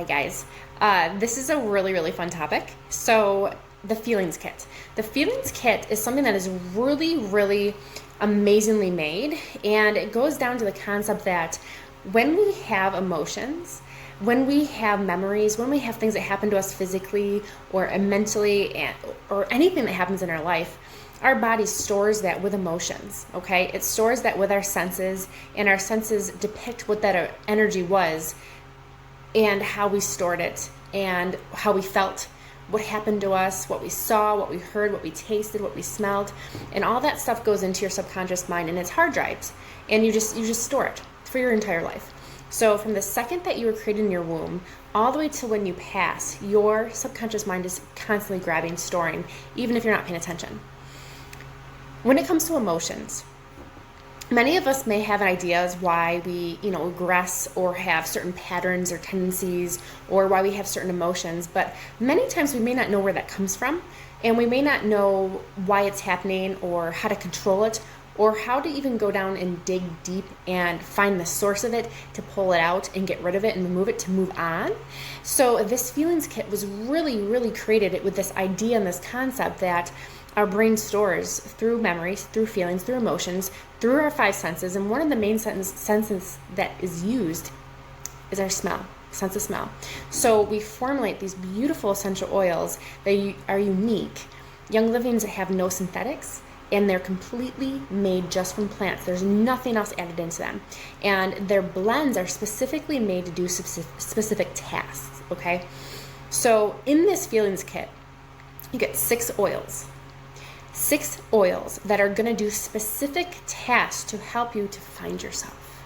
Hi guys. This is a really, really fun topic. So the feelings kit. The feelings kit is something that is really, really amazingly made. And it goes down to the concept that when we have emotions, when we have memories, when we have things that happen to us physically or mentally or anything that happens in our life, our body stores that with emotions, okay? It stores that with our senses, and our senses depict what that energy was and how we stored it and how we felt, what happened to us, what we saw, what we heard, what we tasted, what we smelled, and all that stuff goes into your subconscious mind, and it's hard drives, and you just store it for your entire life. So from the second that you were created in your womb all the way to when you pass, your subconscious mind is constantly grabbing, storing, even if you're not paying attention. When it comes to emotions, many of us may have ideas why we, regress or have certain patterns or tendencies, or why we have certain emotions, but many times we may not know where that comes from, and we may not know why it's happening or how to control it, or how to even go down and dig deep and find the source of it to pull it out and get rid of it and remove it to move on. So this feelings kit was really, really created with this idea and this concept that our brain stores through memories, through feelings, through emotions, through our five senses. And one of the main senses that is used is our smell, sense of smell. So we formulate these beautiful essential oils that are unique. Young Livings have no synthetics, and they're completely made just from plants. There's nothing else added into them. And their blends are specifically made to do specific tasks, okay? So in this feelings kit, you get 6 oils. 6 oils that are gonna do specific tasks to help you to find yourself,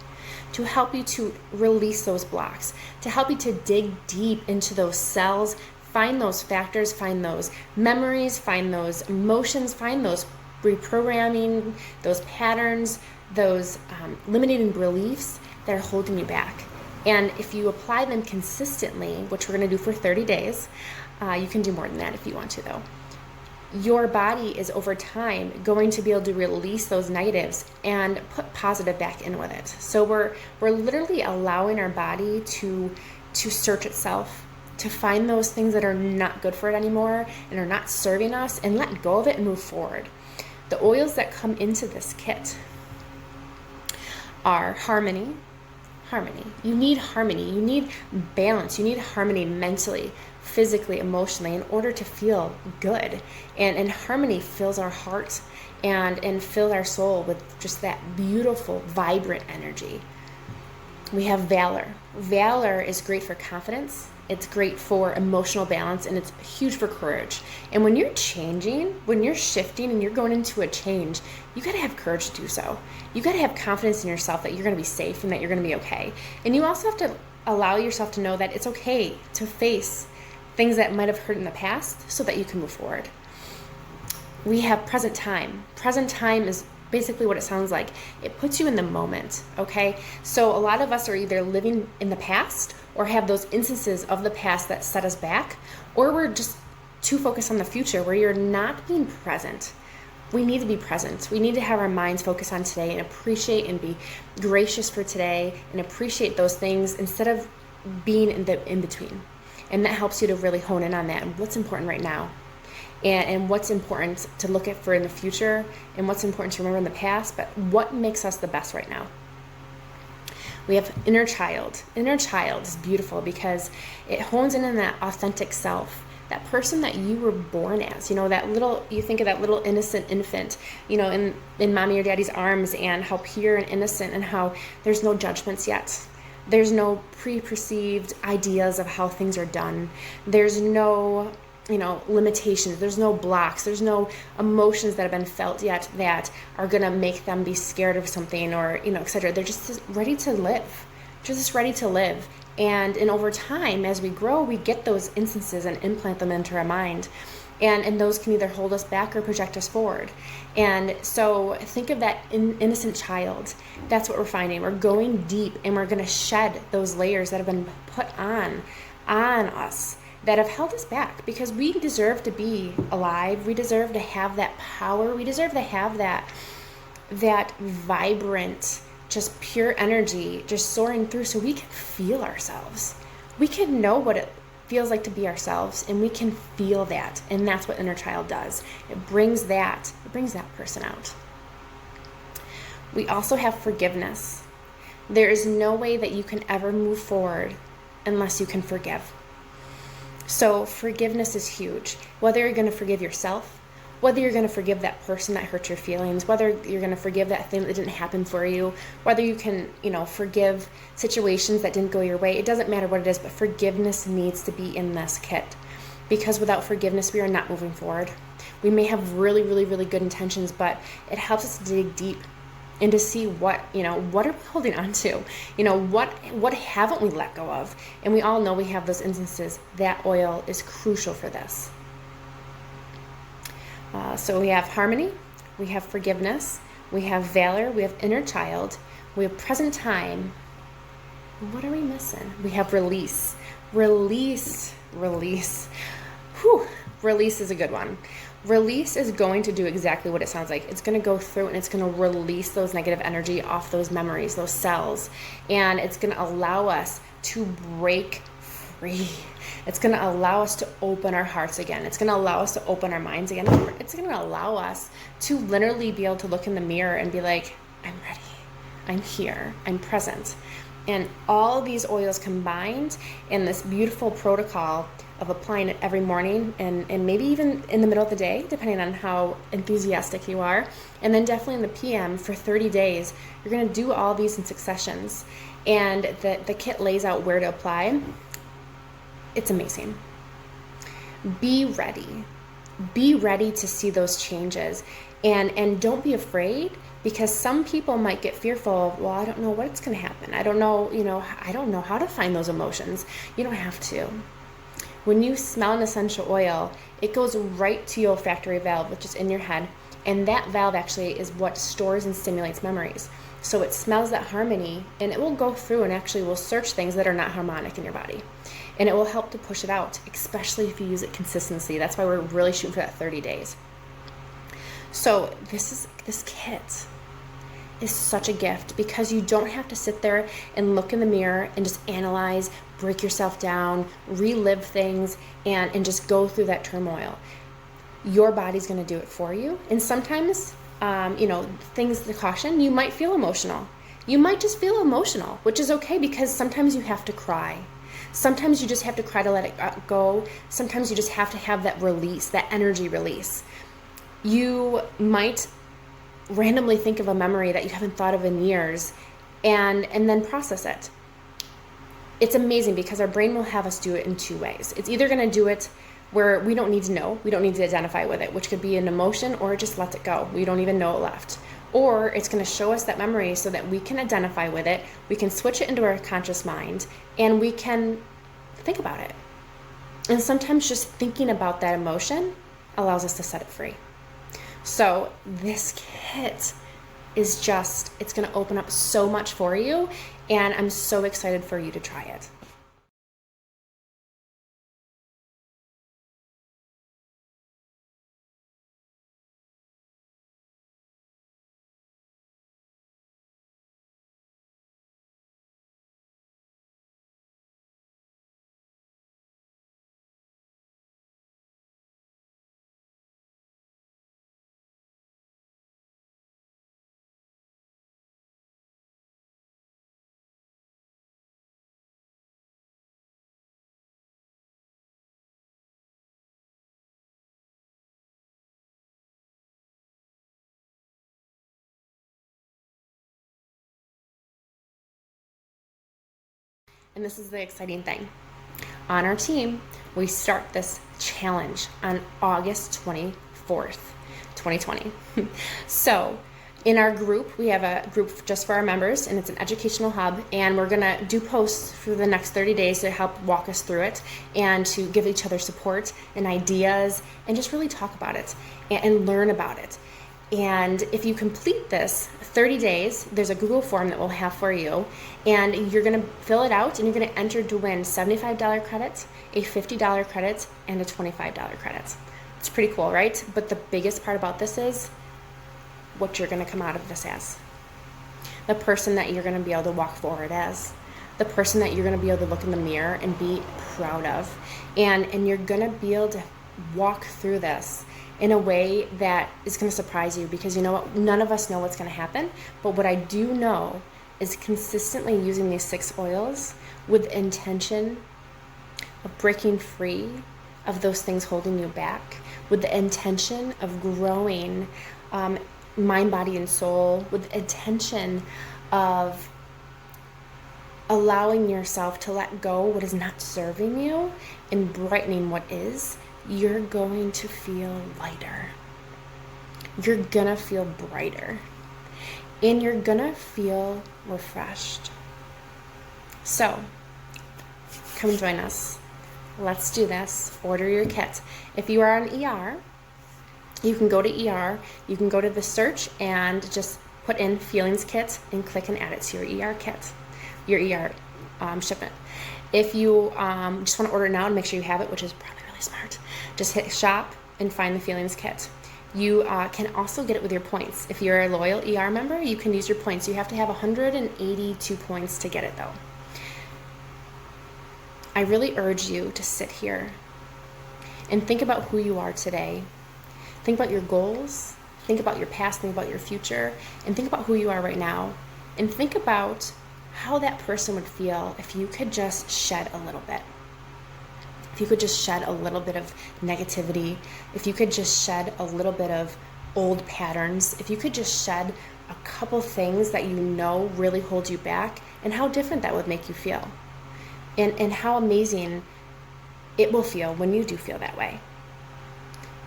to help you to release those blocks, to help you to dig deep into those cells, find those factors, find those memories, find those emotions, find those reprogramming, those patterns, those limiting beliefs that are holding you back. And if you apply them consistently, which we're gonna do for 30 days, you can do more than that if you want to though. Your body is over time going to be able to release those negatives and put positive back in with it. So we're literally allowing our body to search itself, to find those things that are not good for it anymore and are not serving us, and let go of it and move forward. The oils that come into this kit are harmony. You need harmony. You need balance. You need harmony mentally, physically, emotionally in order to feel good. And harmony fills our heart and fills our soul with just that beautiful, vibrant energy. We have valor. Valor is great for confidence. It's great for emotional balance, and it's huge for courage. And when you're changing, when you're shifting and you're going into a change, you got to have courage to do so. You got to have confidence in yourself that you're going to be safe and that you're going to be okay. And you also have to allow yourself to know that it's okay to face things that might have hurt in the past so that you can move forward. We have present time. Present time is basically what it sounds like. It puts you in the moment, okay? So a lot of us are either living in the past or have those instances of the past that set us back, or we're just too focused on the future where you're not being present. We need to be present. We need to have our minds focused on today and appreciate and be gracious for today and appreciate those things instead of being in the in-between. And that helps you to really hone in on that and what's important right now. And what's important to look at for in the future, and what's important to remember in the past, but what makes us the best right now. We have inner child. Inner child is beautiful because it hones in on that authentic self, that person that you were born as. You think of that little innocent infant, in mommy or daddy's arms, and how pure and innocent, and how there's no judgments yet. There's no pre-perceived ideas of how things are done. There's no limitations. There's no blocks. There's no emotions that have been felt yet that are going to make them be scared of something or, etc. They're just ready to live. Just ready to live. And over time, as we grow, we get those instances and implant them into our mind. And those can either hold us back or project us forward. And so think of that innocent child. That's what we're finding. We're going deep, and we're going to shed those layers that have been put on us, that have held us back, because we deserve to be alive. We deserve to have that power. We deserve to have that vibrant, just pure energy just soaring through so we can feel ourselves. we can know what it feels like to be ourselves, and we can feel that. And that's what inner child does. It brings that person out. We also have forgiveness. There is no way that you can ever move forward unless you can forgive. So forgiveness is huge. Whether you're going to forgive yourself, whether you're going to forgive that person that hurt your feelings, whether you're going to forgive that thing that didn't happen for you, whether you can, forgive situations that didn't go your way, it doesn't matter what it is, but forgiveness needs to be in this kit. Because without forgiveness, we are not moving forward. We may have really, really, really good intentions, but it helps us to dig deep and to see what are we holding on to? What haven't we let go of? And we all know we have those instances. That oil is crucial for this. So we have harmony, we have forgiveness, we have valor, we have inner child, we have present time. What are we missing? We have release. Release. Whew. Release is a good one. Release is going to do exactly what it sounds like. It's going to go through and it's going to release those negative energy off those memories, those cells. And it's going to allow us to break free. It's going to allow us to open our hearts again. It's going to allow us to open our minds again. It's going to allow us to literally be able to look in the mirror and be like, I'm ready. I'm here. I'm present. And all these oils combined in this beautiful protocol of applying it every morning and maybe even in the middle of the day, depending on how enthusiastic you are. And then definitely in the PM for 30 days, you're going to do all these in successions. And the kit lays out where to apply. It's amazing. Be ready. Be ready to see those changes. And don't be afraid, because some people might get fearful of, well, I don't know what's going to happen. I don't know, I don't know how to find those emotions. You don't have to. When you smell an essential oil, it goes right to your olfactory valve, which is in your head. And that valve actually is what stores and stimulates memories. So it smells that harmony, and it will go through and actually will search things that are not harmonic in your body. And it will help to push it out, especially if you use it consistently. That's why we're really shooting for that 30 days. So this kit is such a gift, because you don't have to sit there and look in the mirror and just analyze, break yourself down, relive things, and just go through that turmoil. Your body's going to do it for you. And sometimes, things to caution, you might feel emotional. You might just feel emotional, which is okay, because sometimes you have to cry. Sometimes you just have to cry to let it go. Sometimes you just have to have that release, that energy release. You might randomly think of a memory that you haven't thought of in years and then process it. It's amazing, because our brain will have us do it in two ways. It's either going to do it where we don't need to know, we don't need to identify with it, which could be an emotion, or it just lets it go. We don't even know it left. Or it's going to show us that memory so that we can identify with it, we can switch it into our conscious mind, and we can think about it. And sometimes just thinking about that emotion allows us to set it free. So this kit is it's going to open up so much for you, and I'm so excited for you to try it. And this is the exciting thing. On our team, we start this challenge on August 24th, 2020. So in our group, we have a group just for our members, and it's an educational hub, and we're gonna do posts for the next 30 days to help walk us through it and to give each other support and ideas and just really talk about it and learn about it. And if you complete this 30 days, there's a Google form that we'll have for you, and you're going to fill it out, and you're going to enter to win $75 credits, a $50 credit, and a $25 credit. It's pretty cool, right? But the biggest part about this is what you're going to come out of this as. The person that you're going to be able to walk forward as. the person that you're going to be able to look in the mirror and be proud of. And you're going to be able to walk through this in a way that is going to surprise you, because you know what? None of us know what's going to happen. But what I do know is consistently using these 6 oils with intention of breaking free of those things holding you back, with the intention of growing mind, body, and soul, with the intention of allowing yourself to let go what is not serving you and brightening what is, you're going to feel lighter. You're gonna feel brighter. And you're gonna feel refreshed. So, come join us. Let's do this. Order your kit. If you are on ER, you can go to ER. You can go to the search and just put in Feelings Kit and click and add it to your ER kit, your ER shipment. If you just want to order it now and make sure you have it, which is probably really smart, just hit shop and find the Feelings Kit. You can also get it with your points. If you're a loyal ER member, you can use your points. You have to have 182 points to get it though. I really urge you to sit here and think about who you are today. Think about your goals, think about your past, think about your future, and think about who you are right now. And think about how that person would feel if you could just shed a little bit. If you could just shed a little bit of negativity, if you could just shed a little bit of old patterns, if you could just shed a couple things that you know really hold you back, and how different that would make you feel. And how amazing it will feel when you do feel that way.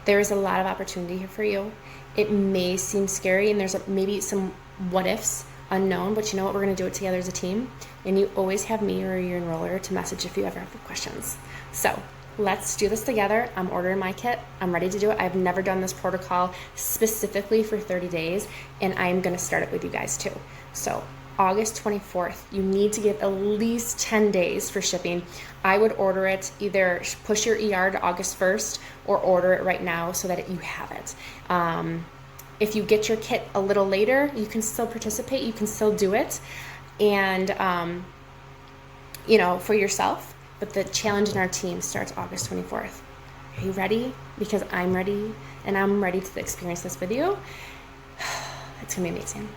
There is a lot of opportunity here for you. It may seem scary, and there's maybe some what ifs unknown, but you know what? We're going to do it together as a team. And you always have me or your enroller to message if you ever have questions. So let's do this together. I'm ordering my kit. I'm ready to do it. I've never done this protocol specifically for 30 days, and I am going to start it with you guys too. So August 24th, you need to give at least 10 days for shipping. I would order it, either push your ER to August 1st or order it right now so that you have it. If you get your kit a little later, you can still participate, you can still do it, and for yourself. But the challenge in our team starts August 24th. Are you ready? Because I'm ready, and I'm ready to experience this with you. It's gonna be amazing.